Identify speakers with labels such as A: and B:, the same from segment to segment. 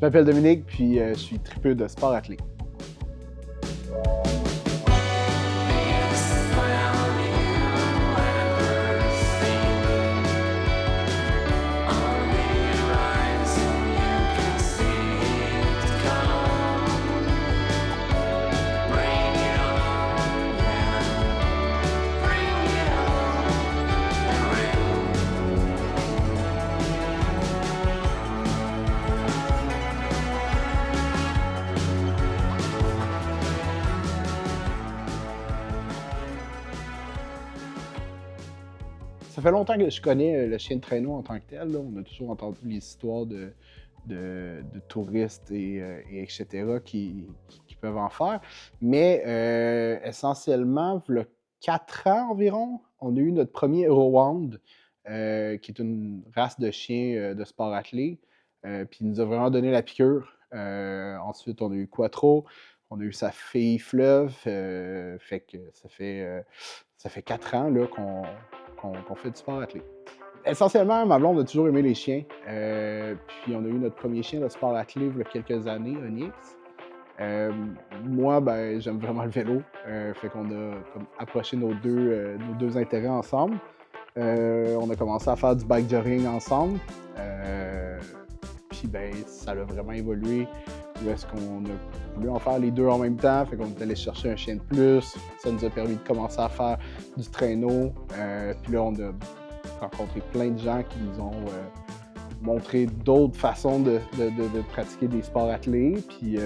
A: m'appelle Dominique, puis je suis tripeux de sport athlé. Ça fait longtemps que je connais le chien de traîneau en tant que tel. Là. On a toujours entendu les histoires de touristes etc. qui peuvent en faire. Mais essentiellement, il y a 4 ans environ, on a eu notre premier Eurohound, qui est une race de chien de sport athlé. Puis il nous a vraiment donné la piqûre. Ensuite, on a eu Quattro, on a eu sa fille Fleuve. Fait que ça fait 4 ans là, qu'on fait du sport athlé. Essentiellement, ma blonde a toujours aimé les chiens. Puis on a eu notre premier chien de sport athlé il y a quelques années, Onyx. Moi, ben, j'aime vraiment le vélo. Fait qu'on a comme, approché nos deux intérêts ensemble. On a commencé à faire du bike-jogging ensemble. Puis ben, ça a vraiment évolué. Où est-ce qu'on a voulu en faire les deux en même temps, fait qu'on est allé chercher un chien de plus. Ça nous a permis de commencer à faire du traîneau. Puis là, on a rencontré plein de gens qui nous ont montré d'autres façons de pratiquer des sports athlés. Puis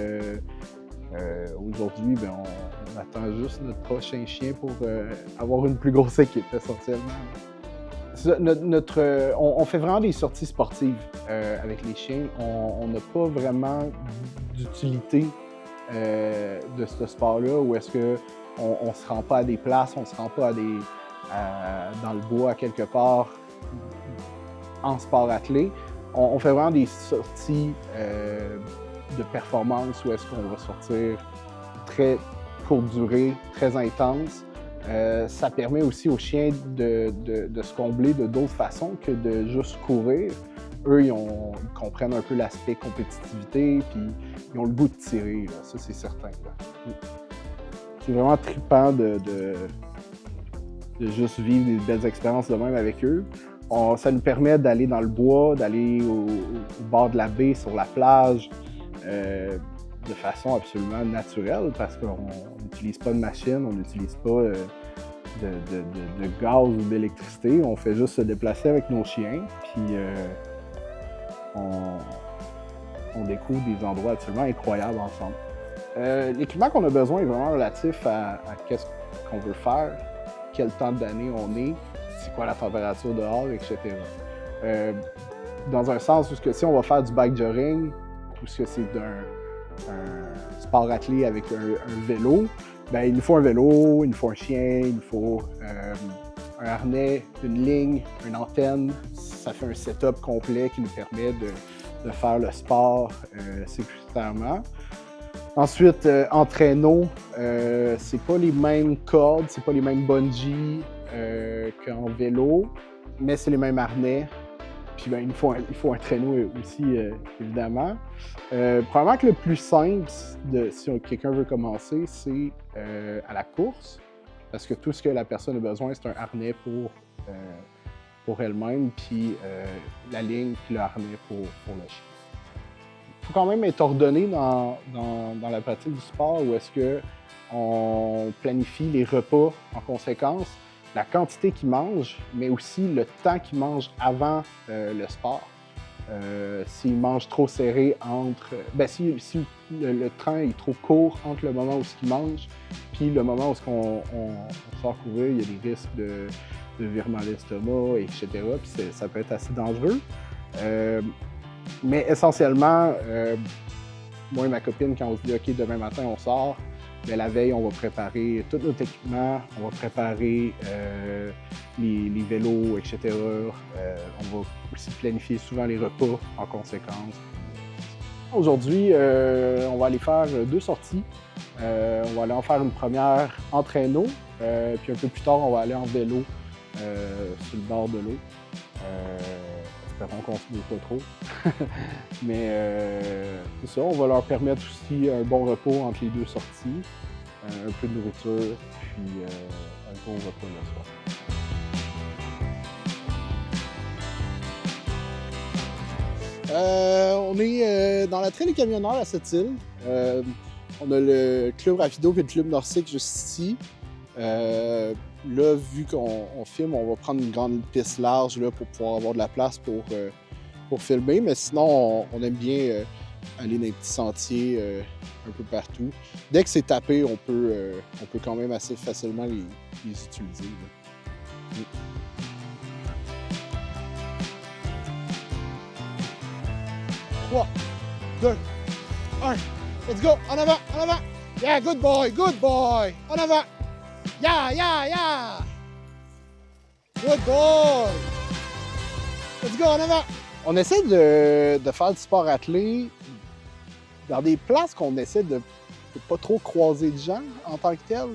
A: aujourd'hui, ben, on attend juste notre prochain chien pour avoir une plus grosse équipe, essentiellement. On fait vraiment des sorties sportives avec les chiens. On n'a pas vraiment d'utilité de ce sport-là où est-ce qu'on ne se rend pas à des places, on ne se rend pas dans le bois quelque part en sport athlé. On fait vraiment des sorties de performance où est-ce qu'on va sortir très courte durée, très intense. Ça permet aussi aux chiens de se combler de d'autres façons que de juste courir. Eux, ils comprennent un peu l'aspect compétitivité, puis ils ont le goût de tirer, là. Ça c'est certain. Là. C'est vraiment trippant de juste vivre des belles expériences de même avec eux. Ça nous permet d'aller dans le bois, d'aller au bord de la baie, sur la plage, de façon absolument naturelle, parce qu'on n'utilise pas de machine, on n'utilise pas de gaz ou d'électricité. On fait juste se déplacer avec nos chiens, puis on découvre des endroits absolument incroyables ensemble. L'équipement qu'on a besoin est vraiment relatif à qu'est-ce qu'on veut faire, quel temps d'année on est, c'est quoi la température dehors, etc. Dans un sens où si on va faire du bike-jogging, ou ce que c'est un sport athlé avec un vélo, ben, il nous faut un vélo, il nous faut un chien, il nous faut un harnais, une ligne, une antenne. Ça fait un setup complet qui nous permet de faire le sport sécuritairement. Ensuite, en traîneau, c'est pas les mêmes cordes, c'est pas les mêmes bungees qu'en vélo, mais c'est les mêmes harnais. Puis ben, il faut un traîneau aussi, évidemment. Probablement que le plus simple, si quelqu'un veut commencer, c'est à la course. Parce que tout ce que la personne a besoin, c'est un harnais pour elle-même, puis la ligne, puis le harnais pour le chien. Il faut quand même être ordonné dans la pratique du sport où est-ce qu'on planifie les repas en conséquence, la quantité qu'ils mangent, mais aussi le temps qu'ils mangent avant le sport. S'ils mangent trop serré si le train est trop court entre le moment où ils mangent puis le moment où on sort courir, il y a des risques de virement d'estomac, etc. Puis ça peut être assez dangereux. Mais essentiellement, moi et ma copine, quand on se dit « OK, demain matin, on sort », bien, la veille, on va préparer tout notre équipement, on va préparer les vélos, etc. On va aussi planifier souvent les repas en conséquence. Aujourd'hui, on va aller faire 2 sorties. On va aller en faire une première en traîneau, puis un peu plus tard, on va aller en vélo sur le bord de l'eau. Espérons qu'on se mouille pas trop. Mais c'est ça, on va leur permettre aussi un bon repos entre les deux sorties, un peu de nourriture, puis un bon repas le soir. On est dans la traîne des camionneurs à cette île. On a le club Rapido et le club Nordique juste ici. Là, vu qu'on filme, on va prendre une grande piste large là, pour pouvoir avoir de la place pour filmer. Mais sinon, on aime bien aller dans les petits sentiers un peu partout. Dès que c'est tapé, on peut quand même assez facilement les utiliser. Là. 3, 2, 1, let's go! En avant, en avant! Yeah, good boy, good boy! En avant! Yeah, yeah, yeah! Good boy! Let's go, en avant! On essaie de faire du sport attelé dans des places qu'on essaie de pas trop croiser de gens en tant que tel.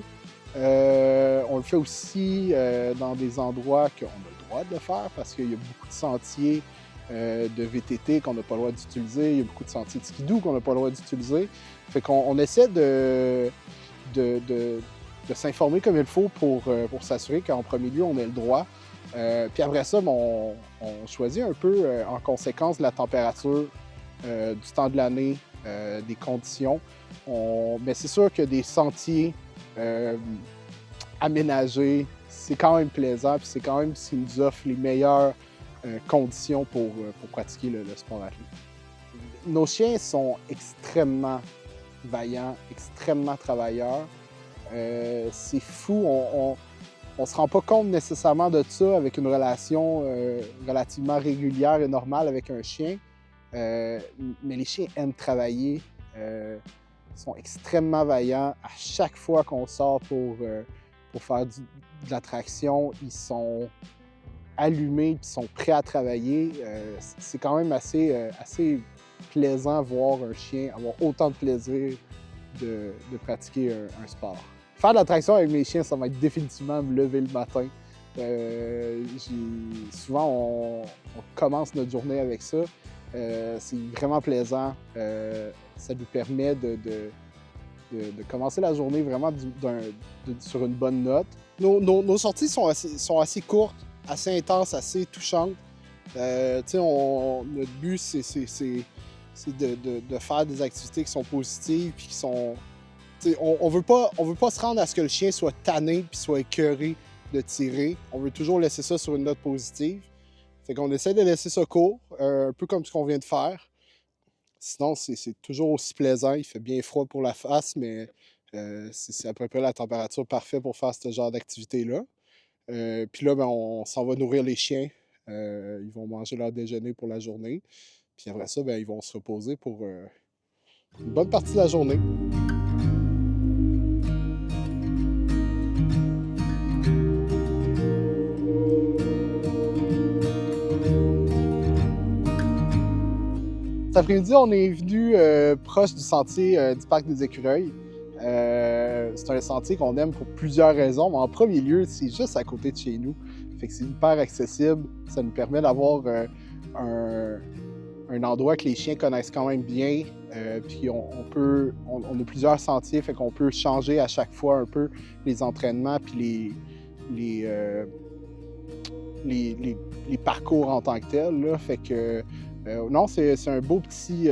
A: On le fait aussi dans des endroits qu'on a le droit de le faire parce qu'il y a beaucoup de sentiers de VTT qu'on n'a pas le droit d'utiliser, il y a beaucoup de sentiers de skidoo qu'on n'a pas le droit d'utiliser. Fait qu'on essaie de s'informer comme il faut pour s'assurer qu'en premier lieu, on ait le droit. Puis après ça, on choisit un peu en conséquence de la température, du temps de l'année, des conditions. Mais c'est sûr que des sentiers aménagés, c'est quand même plaisant, puis c'est quand même ce qui nous offre les meilleures conditions pour pratiquer le sport athlète. Nos chiens sont extrêmement vaillants, extrêmement travailleurs. C'est fou, on se rend pas compte nécessairement de ça avec une relation relativement régulière et normale avec un chien. Mais les chiens aiment travailler, sont extrêmement vaillants. À chaque fois qu'on sort pour faire de l'attraction, ils sont allumés et sont prêts à travailler. C'est quand même assez plaisant de voir un chien avoir autant de plaisir de pratiquer un sport. Faire de l'attraction avec mes chiens, ça va être définitivement me lever le matin. Souvent, on commence notre journée avec ça. C'est vraiment plaisant. Ça nous permet de commencer la journée vraiment sur une bonne note. Nos sorties sont assez courtes, assez intenses, assez touchantes. Notre but, c'est de faire des activités qui sont positives puis qui sont... On veut pas se rendre à ce que le chien soit tanné puis soit écœuré de tirer. On veut toujours laisser ça sur une note positive. Fait qu'on essaie de laisser ça court, un peu comme ce qu'on vient de faire. Sinon, c'est toujours aussi plaisant. Il fait bien froid pour la face, mais c'est à peu près la température parfaite pour faire ce genre d'activité-là. Puis là, on s'en va nourrir les chiens. Ils vont manger leur déjeuner pour la journée. Puis après ça, ils vont se reposer pour une bonne partie de la journée. Cet après-midi, on est venu proche du sentier du Parc des Écureuils. C'est un sentier qu'on aime pour plusieurs raisons, mais en premier lieu, c'est juste à côté de chez nous. Fait que c'est hyper accessible. Ça nous permet d'avoir un endroit que les chiens connaissent quand même bien. Puis on a plusieurs sentiers, fait qu'on peut changer à chaque fois un peu les entraînements puis les parcours en tant que tels. Là. Fait que non, c'est un beau petit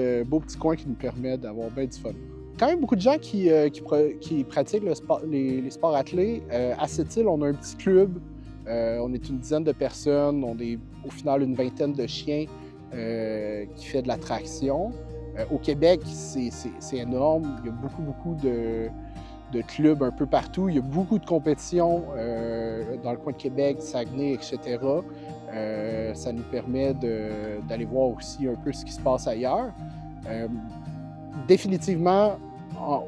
A: coin qui nous permet d'avoir bien du fun. Quand même beaucoup de gens qui pratiquent les sports attelés. À cette île, on a un petit club. On est une dizaine de personnes. On est au final une vingtaine de chiens qui fait de l'attraction. Au Québec, c'est énorme. Il y a beaucoup de clubs un peu partout. Il y a beaucoup de compétitions dans le coin de Québec, Saguenay, etc. Ça nous permet d'aller voir aussi un peu ce qui se passe ailleurs. Définitivement,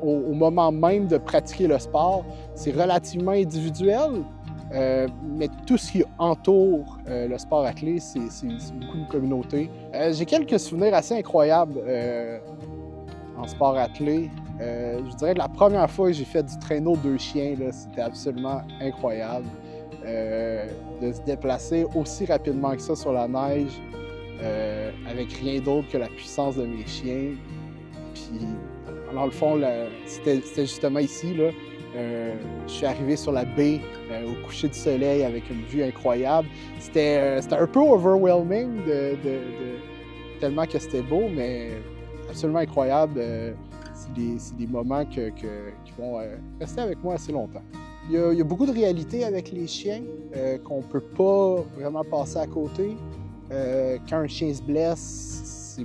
A: au moment même de pratiquer le sport, c'est relativement individuel, mais tout ce qui entoure le sport attelé, c'est beaucoup une communauté. J'ai quelques souvenirs assez incroyables en sport attelé. Je dirais que la première fois que j'ai fait du traîneau 2 chiens, c'était absolument incroyable. De se déplacer aussi rapidement que ça sur la neige, avec rien d'autre que la puissance de mes chiens. Puis, dans le fond, c'était justement ici, là. Je suis arrivé sur la baie au coucher du soleil avec une vue incroyable. C'était un peu overwhelming tellement que c'était beau, mais absolument incroyable. C'est des moments qui vont rester avec moi assez longtemps. Il y a beaucoup de réalités avec les chiens qu'on ne peut pas vraiment passer à côté. Quand un chien se blesse, on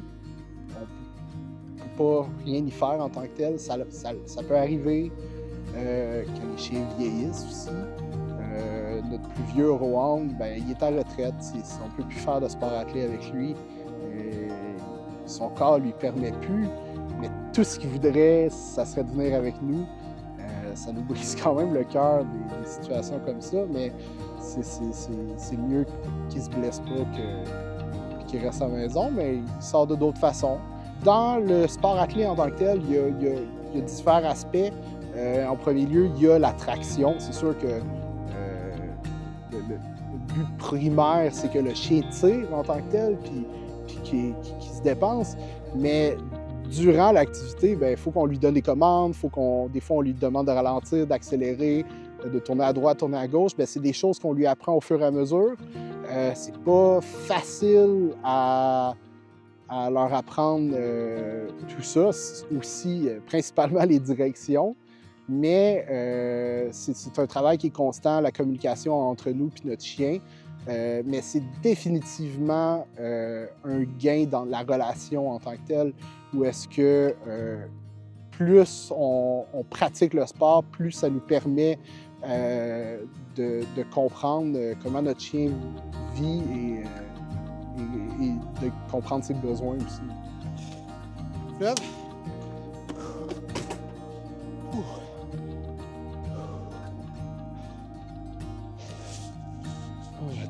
A: ne peut pas rien y faire en tant que tel. Ça peut arriver quand les chiens vieillissent aussi. Notre plus vieux Rohan, ben, il est à la retraite. On ne peut plus faire de sport athlé avec lui. Son corps ne lui permet plus. Mais tout ce qu'il voudrait, ça serait de venir avec nous. Ça nous brise quand même le cœur des situations comme ça, mais c'est mieux qu'il ne se blesse pas qu'il reste à la maison, mais il sort de d'autres façons. Dans le sport athlé en tant que tel, il y a différents aspects. En premier lieu, il y a la traction. C'est sûr que le but primaire, c'est que le chien tire en tant que tel, puis qu'il se dépense, mais durant l'activité, il faut qu'on lui donne des commandes, des fois on lui demande de ralentir, d'accélérer, de tourner à droite, tourner à gauche. C'est des choses qu'on lui apprend au fur et à mesure. C'est pas facile à leur apprendre tout ça, aussi principalement les directions, mais c'est un travail qui est constant, la communication entre nous et notre chien. Mais c'est définitivement un gain dans la relation en tant que telle, où est-ce que plus on pratique le sport, plus ça nous permet de comprendre comment notre chien vit et de comprendre ses besoins aussi. Fleuve.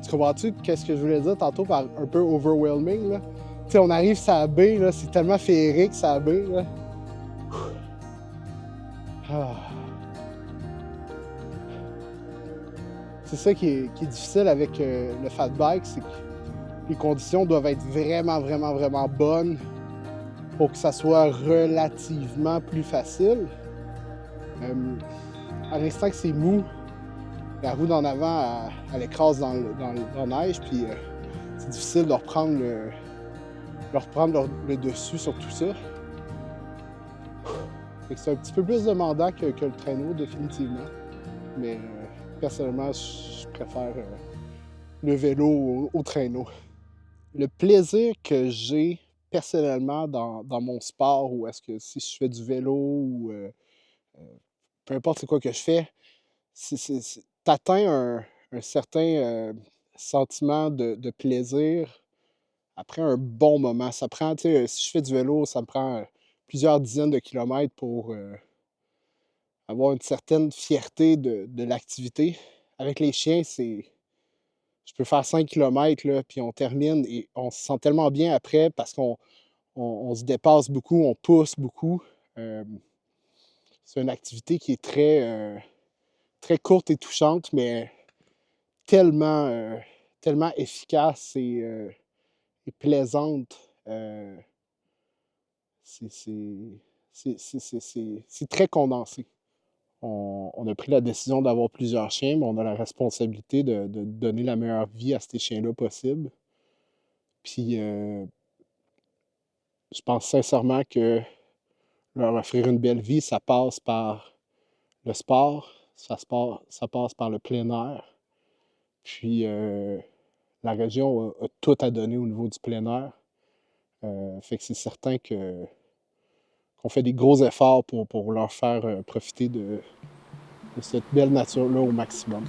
A: Tu comprends-tu qu'est-ce que je voulais dire tantôt par un peu overwhelming, là? Tu sais, on arrive sur la baie, là, c'est tellement féerique, sur la baie, là. Ah. C'est ça qui est difficile avec le fat bike, c'est que les conditions doivent être vraiment, vraiment, vraiment bonnes pour que ça soit relativement plus facile. À l'instant que c'est mou, la roue d'en avant, elle écrase dans la neige, puis c'est difficile de reprendre le dessus sur tout ça. C'est un petit peu plus demandant que le traîneau, définitivement. Mais personnellement, je préfère le vélo au traîneau. Le plaisir que j'ai personnellement dans mon sport, ou est-ce que si je fais du vélo ou peu importe c'est quoi que je fais, t'atteins un certain sentiment de plaisir après un bon moment. Ça prend, tu sais, si je fais du vélo, ça me prend plusieurs dizaines de kilomètres pour avoir une certaine fierté de l'activité. Avec les chiens, je peux faire 5 kilomètres, là, puis on termine et on se sent tellement bien après parce qu'on se dépasse beaucoup, on pousse beaucoup. C'est une activité qui est très courte et touchante, mais tellement efficace et plaisante. C'est très condensé. On a pris la décision d'avoir plusieurs chiens, mais on a la responsabilité de donner la meilleure vie à ces chiens-là possible. Puis, je pense sincèrement que leur offrir une belle vie, ça passe par le sport, ça passe par le plein air. Puis, la région a tout à donner au niveau du plein air. Fait que c'est certain qu'on fait des gros efforts pour leur faire profiter de cette belle nature-là au maximum.